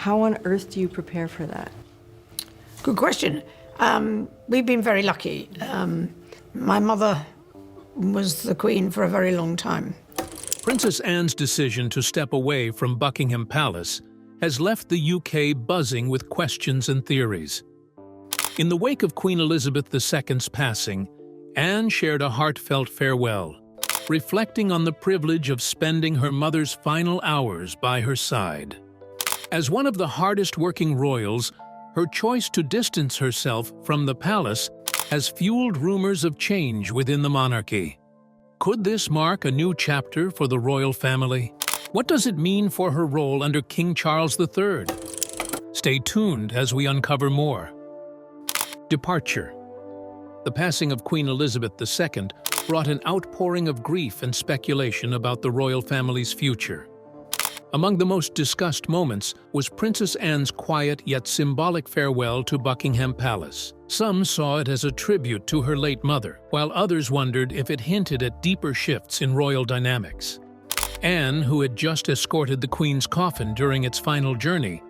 How on earth do you prepare for that? Good question. We've been very lucky. My mother was the Queen for a very long time. Princess Anne's decision to step away from Buckingham Palace has left the UK buzzing with questions and theories. In the wake of Queen Elizabeth II's passing, Anne shared a heartfelt farewell, reflecting on the privilege of spending her mother's final hours by her side. As one of the hardest-working royals, her choice to distance herself from the palace has fueled rumors of change within the monarchy. Could this mark a new chapter for the royal family? What does it mean for her role under King Charles III? Stay tuned as we uncover more. Departure. The passing of Queen Elizabeth II brought an outpouring of grief and speculation about the royal family's future. Among the most discussed moments was Princess Anne's quiet yet symbolic farewell to Buckingham Palace. Some saw it as a tribute to her late mother, while others wondered if it hinted at deeper shifts in royal dynamics. Anne, who had just escorted the Queen's coffin during its final journey,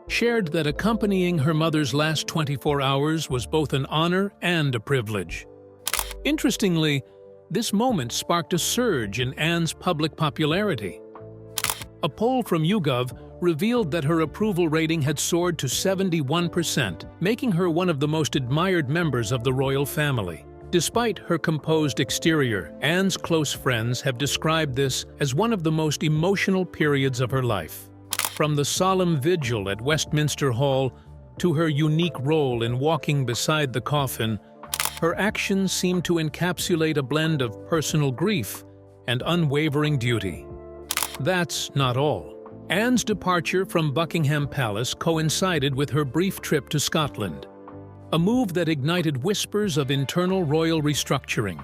shared that accompanying her mother's last 24 hours was both an honor and a privilege. Interestingly, this moment sparked a surge in Anne's public popularity. A poll from YouGov revealed that her approval rating had soared to 71%, making her one of the most admired members of the royal family. Despite her composed exterior, Anne's close friends have described this as one of the most emotional periods of her life. From the solemn vigil at Westminster Hall to her unique role in walking beside the coffin, her actions seem to encapsulate a blend of personal grief and unwavering duty. That's not all. Anne's departure from Buckingham Palace coincided with her brief trip to Scotland, a move that ignited whispers of internal royal restructuring.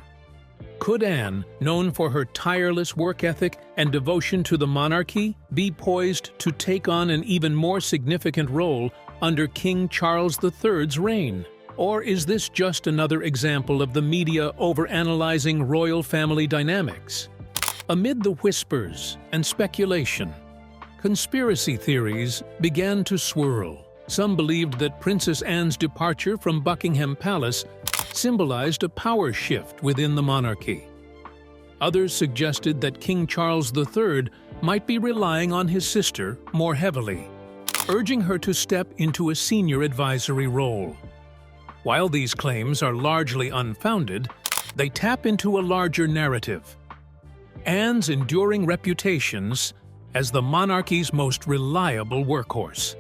Could Anne, known for her tireless work ethic and devotion to the monarchy, be poised to take on an even more significant role under King Charles III's reign? Or is this just another example of the media overanalyzing royal family dynamics? Amid the whispers and speculation, conspiracy theories began to swirl. Some believed that Princess Anne's departure from Buckingham Palace symbolized a power shift within the monarchy. Others suggested that King Charles III might be relying on his sister more heavily, urging her to step into a senior advisory role. While these claims are largely unfounded, they tap into a larger narrative: Anne's enduring reputations as the monarchy's most reliable workhorse.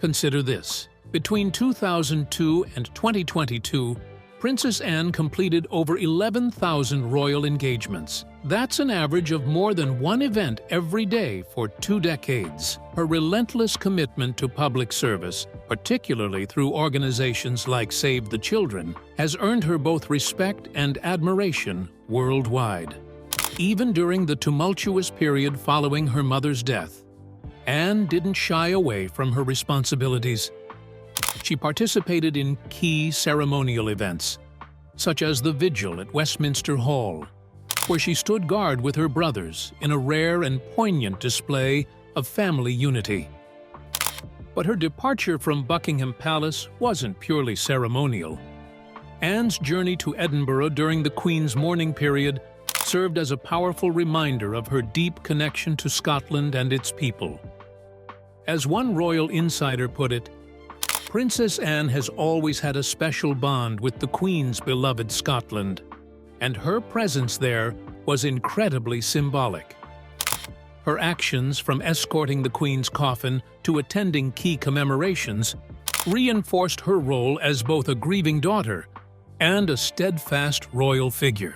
Consider this. Between 2002 and 2022, Princess Anne completed over 11,000 royal engagements. That's an average of more than one event every day for 2 decades. Her relentless commitment to public service, particularly through organizations like Save the Children, has earned her both respect and admiration worldwide. Even during the tumultuous period following her mother's death, Anne didn't shy away from her responsibilities. She participated in key ceremonial events, such as the vigil at Westminster Hall, where she stood guard with her brothers in a rare and poignant display of family unity. But her departure from Buckingham Palace wasn't purely ceremonial. Anne's journey to Edinburgh during the Queen's mourning period served as a powerful reminder of her deep connection to Scotland and its people. As one royal insider put it, Princess Anne has always had a special bond with the Queen's beloved Scotland, and her presence there was incredibly symbolic. Her actions, from escorting the Queen's coffin to attending key commemorations, reinforced her role as both a grieving daughter and a steadfast royal figure.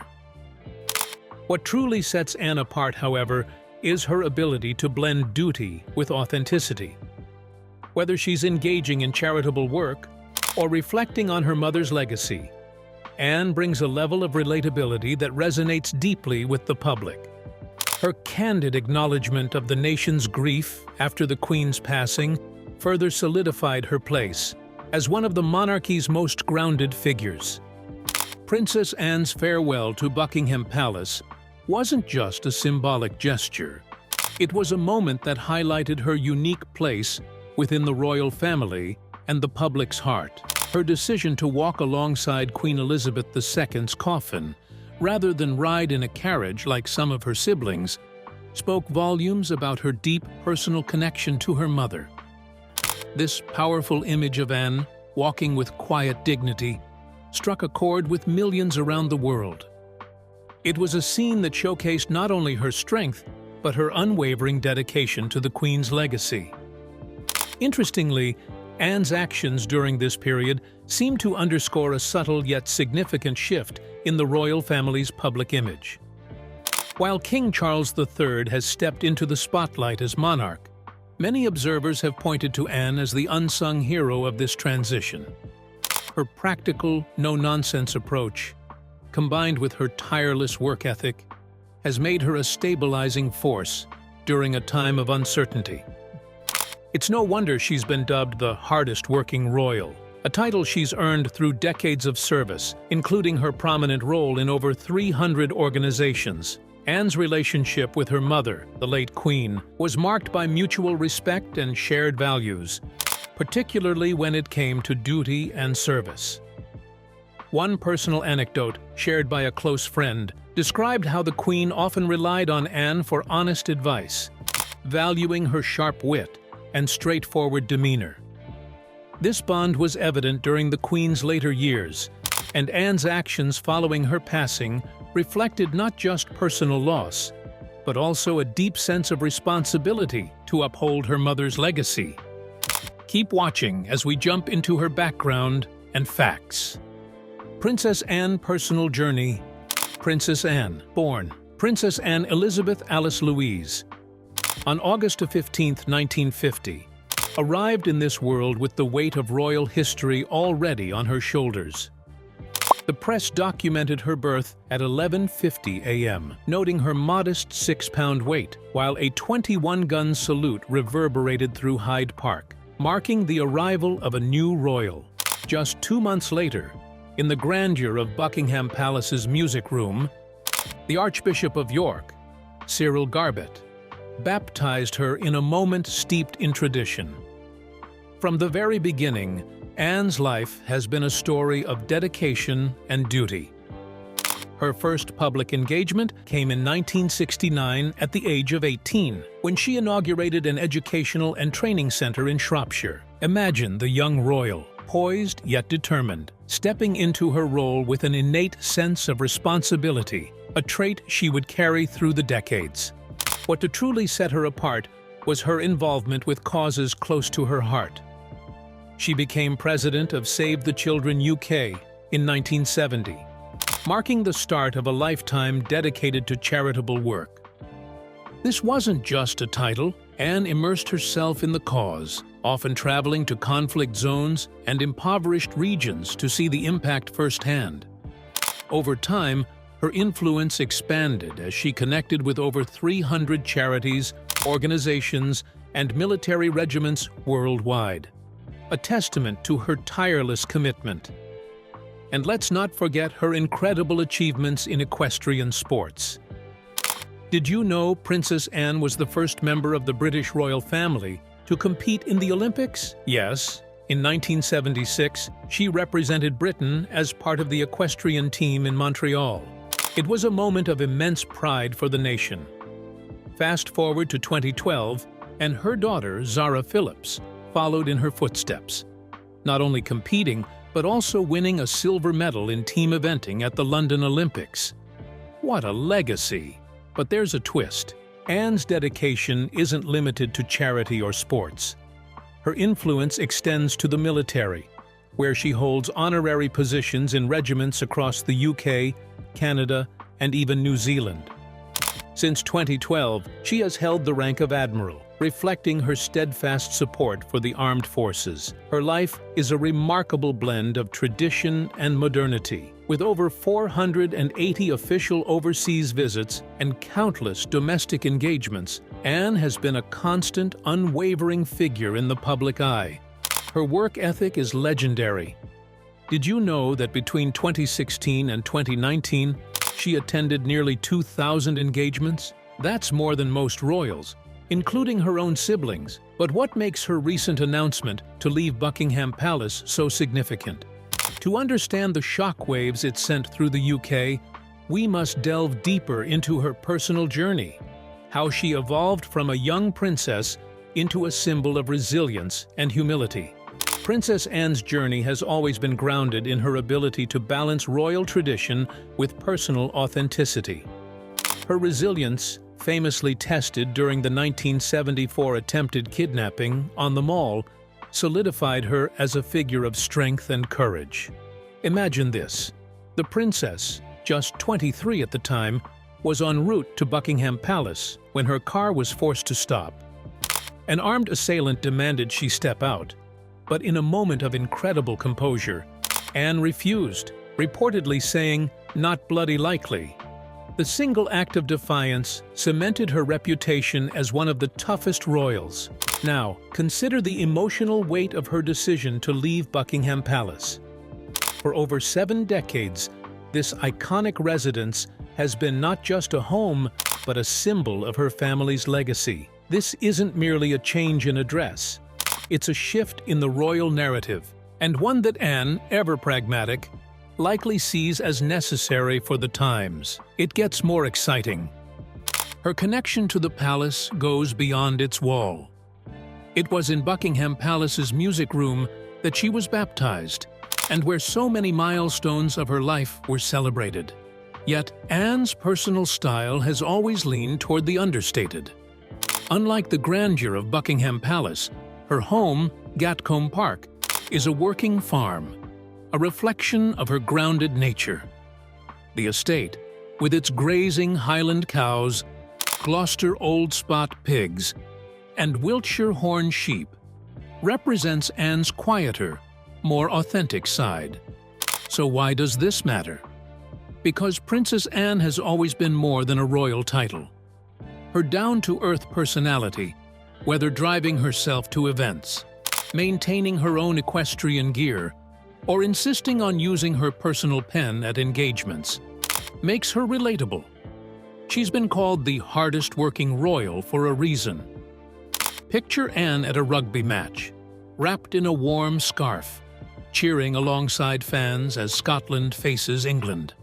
What truly sets Anne apart, however, is her ability to blend duty with authenticity. Whether she's engaging in charitable work or reflecting on her mother's legacy, Anne brings a level of relatability that resonates deeply with the public. Her candid acknowledgement of the nation's grief after the Queen's passing further solidified her place as one of the monarchy's most grounded figures. Princess Anne's farewell to Buckingham Palace wasn't just a symbolic gesture. It was a moment that highlighted her unique place within the royal family and the public's heart. Her decision to walk alongside Queen Elizabeth II's coffin, rather than ride in a carriage like some of her siblings, spoke volumes about her deep personal connection to her mother. This powerful image of Anne, walking with quiet dignity, struck a chord with millions around the world. It was a scene that showcased not only her strength, but her unwavering dedication to the Queen's legacy. Interestingly, Anne's actions during this period seem to underscore a subtle yet significant shift in the royal family's public image. While King Charles III has stepped into the spotlight as monarch, many observers have pointed to Anne as the unsung hero of this transition. Her practical, no-nonsense approach, combined with her tireless work ethic, has made her a stabilizing force during a time of uncertainty. It's no wonder she's been dubbed the hardest-working royal, a title she's earned through decades of service, including her prominent role in over 300 organizations. Anne's relationship with her mother, the late Queen, was marked by mutual respect and shared values, particularly when it came to duty and service. One personal anecdote, shared by a close friend, described how the Queen often relied on Anne for honest advice, valuing her sharp wit and straightforward demeanor. This bond was evident during the Queen's later years, and Anne's actions following her passing reflected not just personal loss, but also a deep sense of responsibility to uphold her mother's legacy. Keep watching as we jump into her background and facts. Princess Anne personal journey. Princess Anne, born Princess Anne Elizabeth Alice Louise, on August 15, 1950, arrived in this world with the weight of royal history already on her shoulders. The press documented her birth at 11:50 a.m., noting her modest 6-pound weight, while a 21-gun salute reverberated through Hyde Park, marking the arrival of a new royal. Just 2 months later, in the grandeur of Buckingham Palace's music room, the Archbishop of York, Cyril Garbett, baptized her in a moment steeped in tradition. From the very beginning, Anne's life has been a story of dedication and duty. Her first public engagement came in 1969 at the age of 18, when she inaugurated an educational and training center in Shropshire. Imagine the young royal, poised yet determined, stepping into her role with an innate sense of responsibility, a trait she would carry through the decades. What truly set her apart was her involvement with causes close to her heart. She became president of Save the Children UK in 1970, marking the start of a lifetime dedicated to charitable work. This wasn't just a title. Anne immersed herself in the cause, often traveling to conflict zones and impoverished regions to see the impact firsthand. Over time, her influence expanded as she connected with over 300 charities, organizations, and military regiments worldwide, a testament to her tireless commitment. And let's not forget her incredible achievements in equestrian sports. Did you know Princess Anne was the first member of the British royal family to compete in the Olympics? Yes. In 1976, she represented Britain as part of the equestrian team in Montreal. It was a moment of immense pride for the nation. Fast forward to 2012, and her daughter, Zara Phillips, followed in her footsteps, not only competing, but also winning a silver medal in team eventing at the London Olympics. What a legacy! But there's a twist. Anne's dedication isn't limited to charity or sports. Her influence extends to the military, where she holds honorary positions in regiments across the UK, Canada, and even New Zealand. Since 2012, she has held the rank of Admiral, reflecting her steadfast support for the armed forces. Her life is a remarkable blend of tradition and modernity. With over 480 official overseas visits and countless domestic engagements, Anne has been a constant, unwavering figure in the public eye. Her work ethic is legendary. Did you know that between 2016 and 2019, she attended nearly 2,000 engagements? That's more than most royals, including her own siblings, But what makes her recent announcement to leave Buckingham Palace so significant? To understand the shockwaves it sent through the UK, we must delve deeper into her personal journey, how she evolved from a young princess into a symbol of resilience and humility. Princess Anne's journey has always been grounded in her ability to balance royal tradition with personal authenticity. Her resilience, famously tested during the 1974 attempted kidnapping on the Mall, solidified her as a figure of strength and courage. Imagine this: the princess, just 23 at the time, was en route to Buckingham Palace when her car was forced to stop. An armed assailant demanded she step out, but in a moment of incredible composure, Anne refused, reportedly saying, "Not bloody likely." The single act of defiance cemented her reputation as one of the toughest royals. Now, consider the emotional weight of her decision to leave Buckingham Palace. For over 7 decades, this iconic residence has been not just a home, but a symbol of her family's legacy. This isn't merely a change in address. It's a shift in the royal narrative, and one that Anne, ever pragmatic, likely sees as necessary for the times. It gets more exciting. Her connection to the palace goes beyond its wall. It was in Buckingham Palace's music room that she was baptized, and where so many milestones of her life were celebrated. Yet Anne's personal style has always leaned toward the understated. Unlike the grandeur of Buckingham Palace, her home, Gatcombe Park, is a working farm, a reflection of her grounded nature. The estate, with its grazing Highland cows, Gloucester Old Spot pigs, and Wiltshire horn sheep, represents Anne's quieter, more authentic side. So why does this matter? Because Princess Anne has always been more than a royal title. Her down-to-earth personality, whether driving herself to events, maintaining her own equestrian gear, or insisting on using her personal pen at engagements, makes her relatable. She's been called the hardest-working royal for a reason. Picture Anne at a rugby match, wrapped in a warm scarf, cheering alongside fans as Scotland faces England.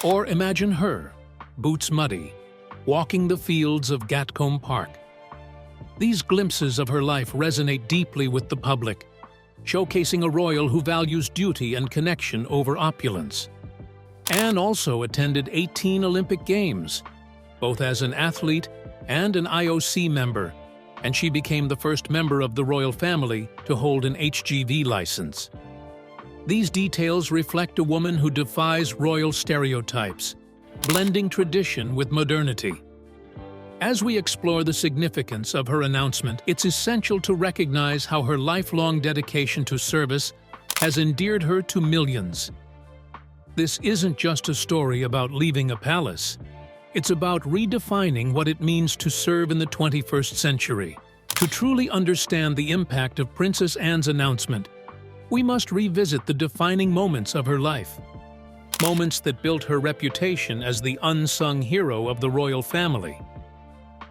Or imagine her, boots muddy, walking the fields of Gatcombe Park. These glimpses of her life resonate deeply with the public, showcasing a royal who values duty and connection over opulence. Anne also attended 18 Olympic Games, both as an athlete and an IOC member, and she became the first member of the royal family to hold an HGV license. These details reflect a woman who defies royal stereotypes, blending tradition with modernity. As we explore the significance of her announcement, it's essential to recognize how her lifelong dedication to service has endeared her to millions. This isn't just a story about leaving a palace. It's about redefining what it means to serve in the 21st century. To truly understand the impact of Princess Anne's announcement, we must revisit the defining moments of her life. Moments that built her reputation as the unsung hero of the royal family.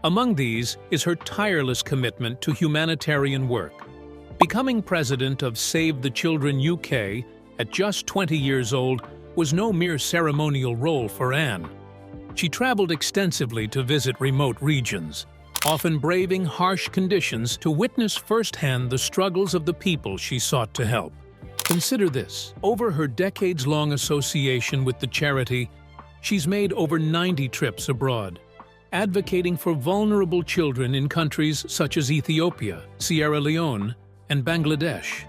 Among these is her tireless commitment to humanitarian work. Becoming president of Save the Children UK at just 20 years old was no mere ceremonial role for Anne. She traveled extensively to visit remote regions, often braving harsh conditions to witness firsthand the struggles of the people she sought to help. Consider this: over her decades-long association with the charity, she's made over 90 trips abroad, advocating for vulnerable children in countries such as Ethiopia, Sierra Leone, and Bangladesh.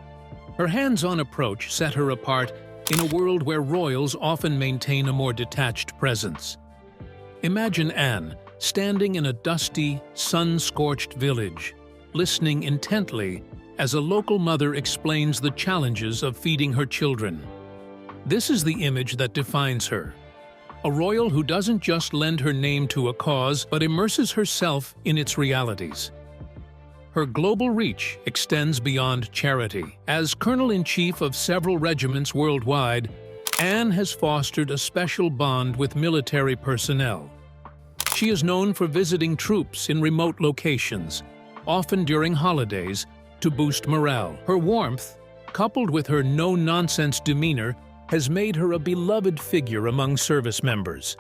Her hands-on approach set her apart in a world where royals often maintain a more detached presence. Imagine Anne standing in a dusty, sun-scorched village, listening intently as a local mother explains the challenges of feeding her children. This is the image that defines her. A royal who doesn't just lend her name to a cause, but immerses herself in its realities. Her global reach extends beyond charity. As Colonel-in-Chief of several regiments worldwide, Anne has fostered a special bond with military personnel. She is known for visiting troops in remote locations, often during holidays, to boost morale. Her warmth, coupled with her no-nonsense demeanor, has made her a beloved figure among service members.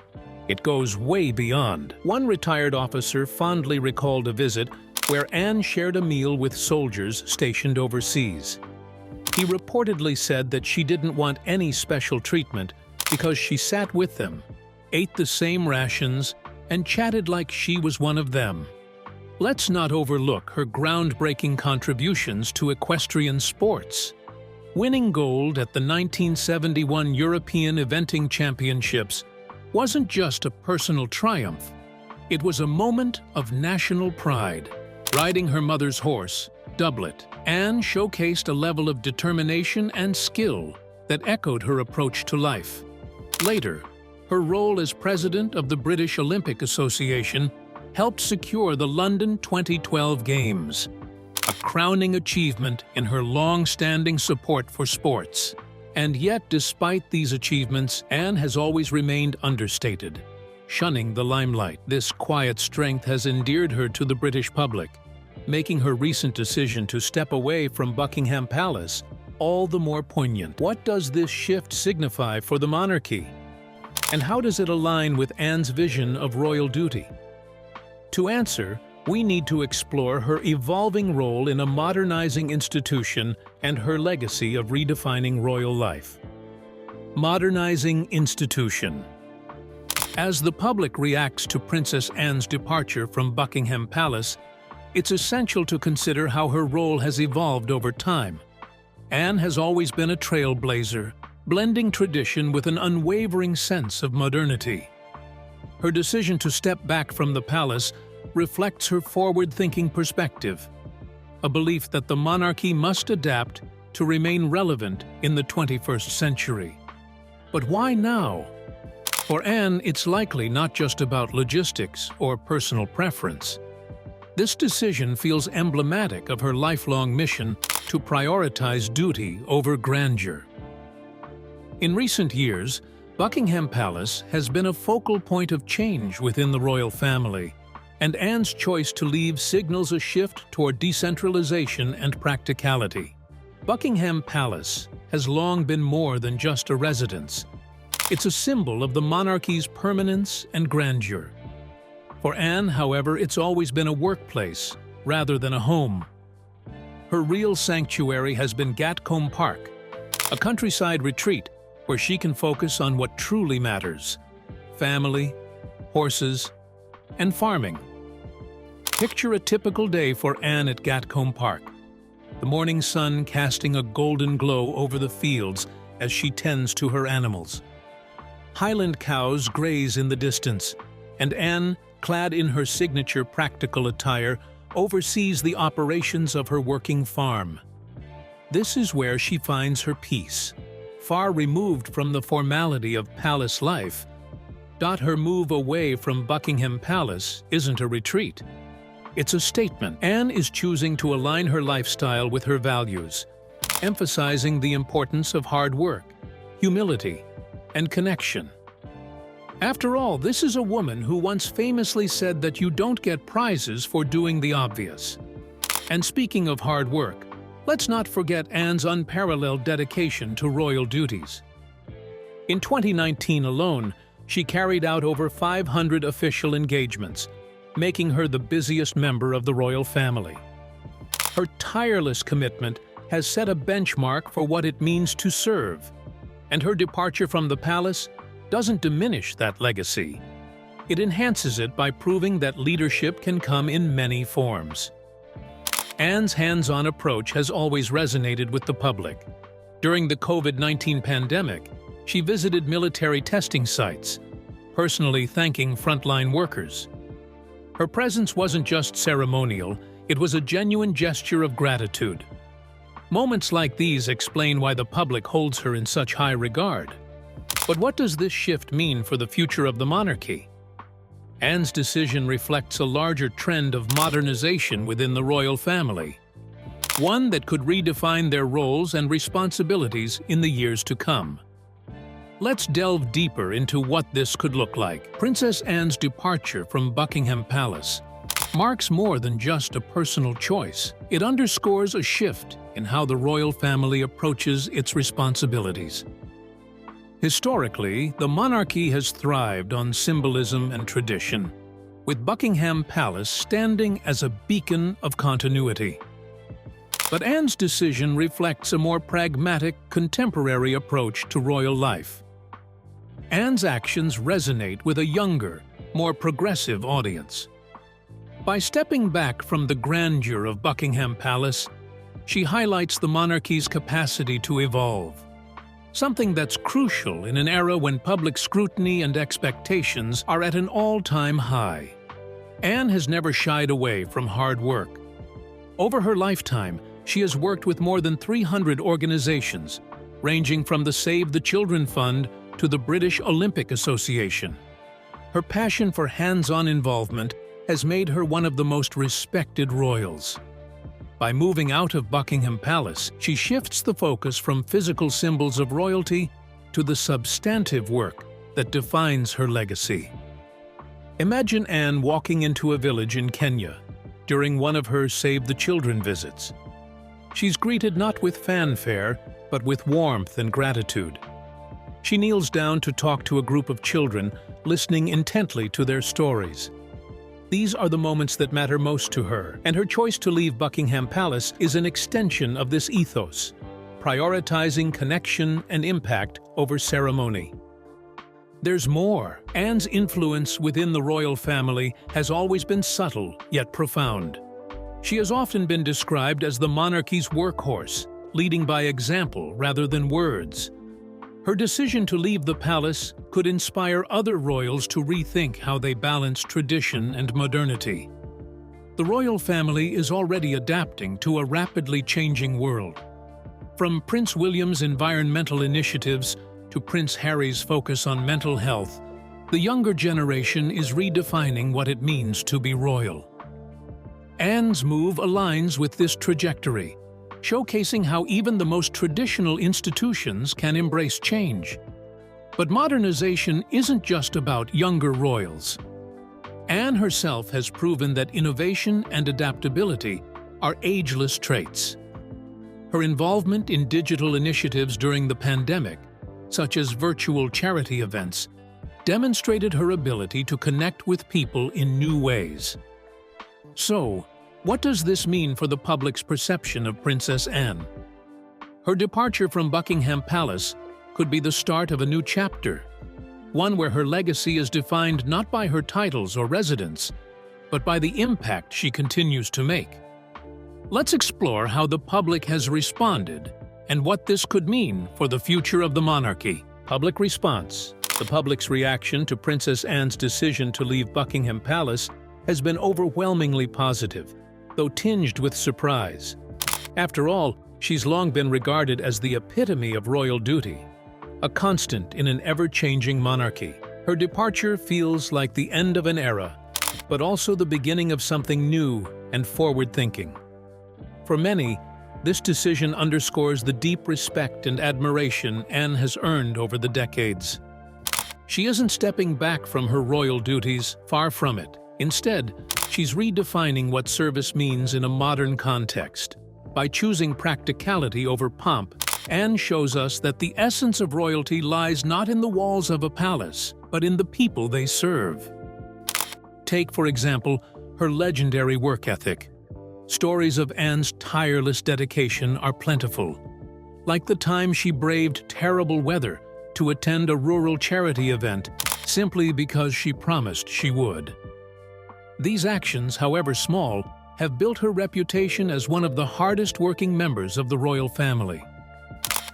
It goes way beyond. One retired officer fondly recalled a visit where Anne shared a meal with soldiers stationed overseas. He reportedly said that she didn't want any special treatment because she sat with them, ate the same rations, and chatted like she was one of them. Let's not overlook her groundbreaking contributions to equestrian sports. Winning gold at the 1971 European Eventing Championships wasn't just a personal triumph. It was a moment of national pride. Riding her mother's horse, Doublet, Anne showcased a level of determination and skill that echoed her approach to life. Later, her role as president of the British Olympic Association helped secure the London 2012 Games, a crowning achievement in her long-standing support for sports. And yet, despite these achievements, Anne has always remained understated, shunning the limelight. This quiet strength has endeared her to the British public, making her recent decision to step away from Buckingham Palace all the more poignant. What does this shift signify for the monarchy? And how does it align with Anne's vision of royal duty? To answer, we need to explore her evolving role in a modernizing institution and her legacy of redefining royal life. Modernizing institution. As the public reacts to Princess Anne's departure from Buckingham Palace, it's essential to consider how her role has evolved over time. Anne has always been a trailblazer, blending tradition with an unwavering sense of modernity. Her decision to step back from the palace reflects her forward-thinking perspective, a belief that the monarchy must adapt to remain relevant in the 21st century. But why now? For Anne, it's likely not just about logistics or personal preference. This decision feels emblematic of her lifelong mission to prioritize duty over grandeur. In recent years, Buckingham Palace has been a focal point of change within the royal family, and Anne's choice to leave signals a shift toward decentralization and practicality. Buckingham Palace has long been more than just a residence. It's a symbol of the monarchy's permanence and grandeur. For Anne, however, it's always been a workplace rather than a home. Her real sanctuary has been Gatcombe Park, a countryside retreat where she can focus on what truly matters: family, horses, and farming. Picture a typical day for Anne at Gatcombe Park, the morning sun casting a golden glow over the fields as she tends to her animals. Highland cows graze in the distance, and Anne, clad in her signature practical attire, oversees the operations of her working farm. This is where she finds her peace. Far removed from the formality of palace life, her move away from Buckingham Palace isn't a retreat. It's a statement. Anne is choosing to align her lifestyle with her values, emphasizing the importance of hard work, humility, and connection. After all, this is a woman who once famously said that you don't get prizes for doing the obvious. And speaking of hard work, let's not forget Anne's unparalleled dedication to royal duties. In 2019 alone, she carried out over 500 official engagements, making her the busiest member of the royal family. Her tireless commitment has set a benchmark for what it means to serve, and her departure from the palace doesn't diminish that legacy. It enhances it by proving that leadership can come in many forms. Anne's hands-on approach has always resonated with the public. During the COVID-19 pandemic, she visited military testing sites, personally thanking frontline workers. Her presence wasn't just ceremonial, it was a genuine gesture of gratitude. Moments like these explain why the public holds her in such high regard. But what does this shift mean for the future of the monarchy? Anne's decision reflects a larger trend of modernization within the royal family, one that could redefine their roles and responsibilities in the years to come. Let's delve deeper into what this could look like. Princess Anne's departure from Buckingham Palace marks more than just a personal choice. It underscores a shift in how the royal family approaches its responsibilities. Historically, the monarchy has thrived on symbolism and tradition, with Buckingham Palace standing as a beacon of continuity. But Anne's decision reflects a more pragmatic, contemporary approach to royal life. Anne's actions resonate with a younger, more progressive audience. By stepping back from the grandeur of Buckingham Palace, she highlights the monarchy's capacity to evolve, something that's crucial in an era when public scrutiny and expectations are at an all-time high. Anne has never shied away from hard work. Over her lifetime, she has worked with more than 300 organizations, ranging from the Save the Children Fund to the British Olympic Association. Her passion for hands-on involvement has made her one of the most respected royals. By moving out of Buckingham Palace, she shifts the focus from physical symbols of royalty to the substantive work that defines her legacy. Imagine Anne walking into a village in Kenya during one of her Save the Children visits. She's greeted not with fanfare, but with warmth and gratitude. She kneels down to talk to a group of children, listening intently to their stories. These are the moments that matter most to her, and her choice to leave Buckingham Palace is an extension of this ethos, prioritizing connection and impact over ceremony. There's more. Anne's influence within the royal family has always been subtle, yet profound. She has often been described as the monarchy's workhorse, leading by example rather than words. Her decision to leave the palace could inspire other royals to rethink how they balance tradition and modernity. The royal family is already adapting to a rapidly changing world. From Prince William's environmental initiatives to Prince Harry's focus on mental health, the younger generation is redefining what it means to be royal. Anne's move aligns with this trajectory, showcasing how even the most traditional institutions can embrace change. But modernization isn't just about younger royals. Anne herself has proven that innovation and adaptability are ageless traits. Her involvement in digital initiatives during the pandemic, such as virtual charity events, demonstrated her ability to connect with people in new ways. So, what does this mean for the public's perception of Princess Anne? Her departure from Buckingham Palace could be the start of a new chapter, one where her legacy is defined not by her titles or residence, but by the impact she continues to make. Let's explore how the public has responded and what this could mean for the future of the monarchy. Public response. The public's reaction to Princess Anne's decision to leave Buckingham Palace has been overwhelmingly positive, though tinged with surprise. After all, she's long been regarded as the epitome of royal duty, a constant in an ever-changing monarchy. Her departure feels like the end of an era, but also the beginning of something new and forward-thinking. For many, this decision underscores the deep respect and admiration Anne has earned over the decades. She isn't stepping back from her royal duties, far from it. Instead, she's redefining what service means in a modern context. By choosing practicality over pomp, Anne shows us that the essence of royalty lies not in the walls of a palace, but in the people they serve. Take, for example, her legendary work ethic. Stories of Anne's tireless dedication are plentiful, like the time she braved terrible weather to attend a rural charity event simply because she promised she would. These actions, however small, have built her reputation as one of the hardest-working members of the royal family.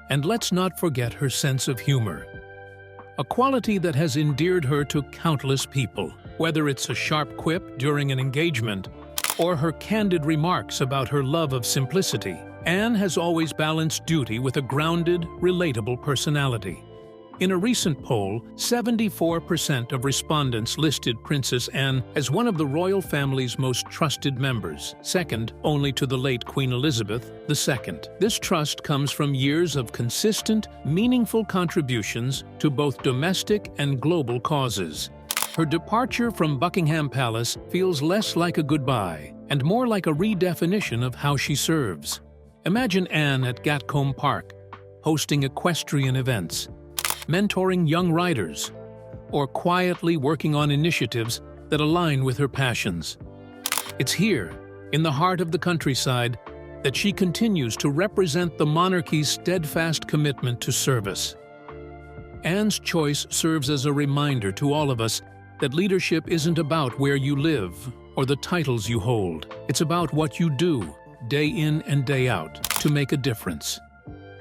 And let's not forget her sense of humor, a quality that has endeared her to countless people, whether it's a sharp quip during an engagement or her candid remarks about her love of simplicity. Anne has always balanced duty with a grounded, relatable personality. In a recent poll, 74% of respondents listed Princess Anne as one of the royal family's most trusted members, second only to the late Queen Elizabeth II. This trust comes from years of consistent, meaningful contributions to both domestic and global causes. Her departure from Buckingham Palace feels less like a goodbye and more like a redefinition of how she serves. Imagine Anne at Gatcombe Park, hosting equestrian events, mentoring young riders, or quietly working on initiatives that align with her passions. It's here, in the heart of the countryside, that she continues to represent the monarchy's steadfast commitment to service. Anne's choice serves as a reminder to all of us that leadership isn't about where you live or the titles you hold. It's about what you do, day in and day out, to make a difference.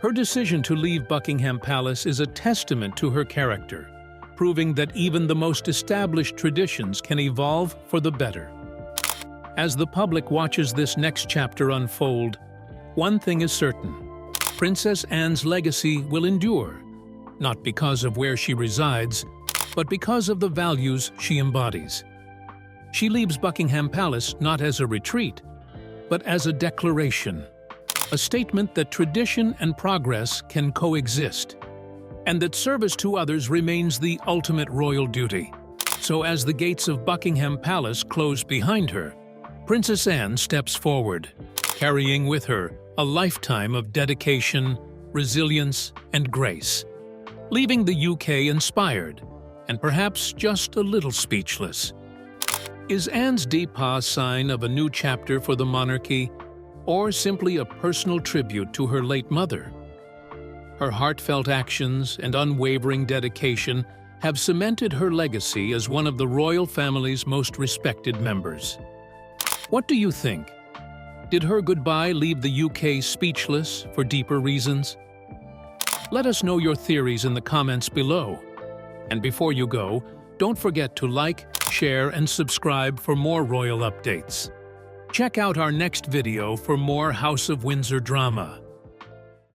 Her decision to leave Buckingham Palace is a testament to her character, proving that even the most established traditions can evolve for the better. As the public watches this next chapter unfold, one thing is certain: Princess Anne's legacy will endure, not because of where she resides, but because of the values she embodies. She leaves Buckingham Palace not as a retreat, but as a declaration, a statement that tradition and progress can coexist, and that service to others remains the ultimate royal duty. So as the gates of Buckingham Palace close behind her, Princess Anne steps forward, carrying with her a lifetime of dedication, resilience, and grace, leaving the UK inspired and perhaps just a little speechless. Is Anne's départ a sign of a new chapter for the monarchy, or simply a personal tribute to her late mother? Her heartfelt actions and unwavering dedication have cemented her legacy as one of the royal family's most respected members. What do you think? Did her goodbye leave the UK speechless for deeper reasons? Let us know your theories in the comments below. And before you go, don't forget to like, share, and subscribe for more royal updates. Check out our next video for more House of Windsor drama.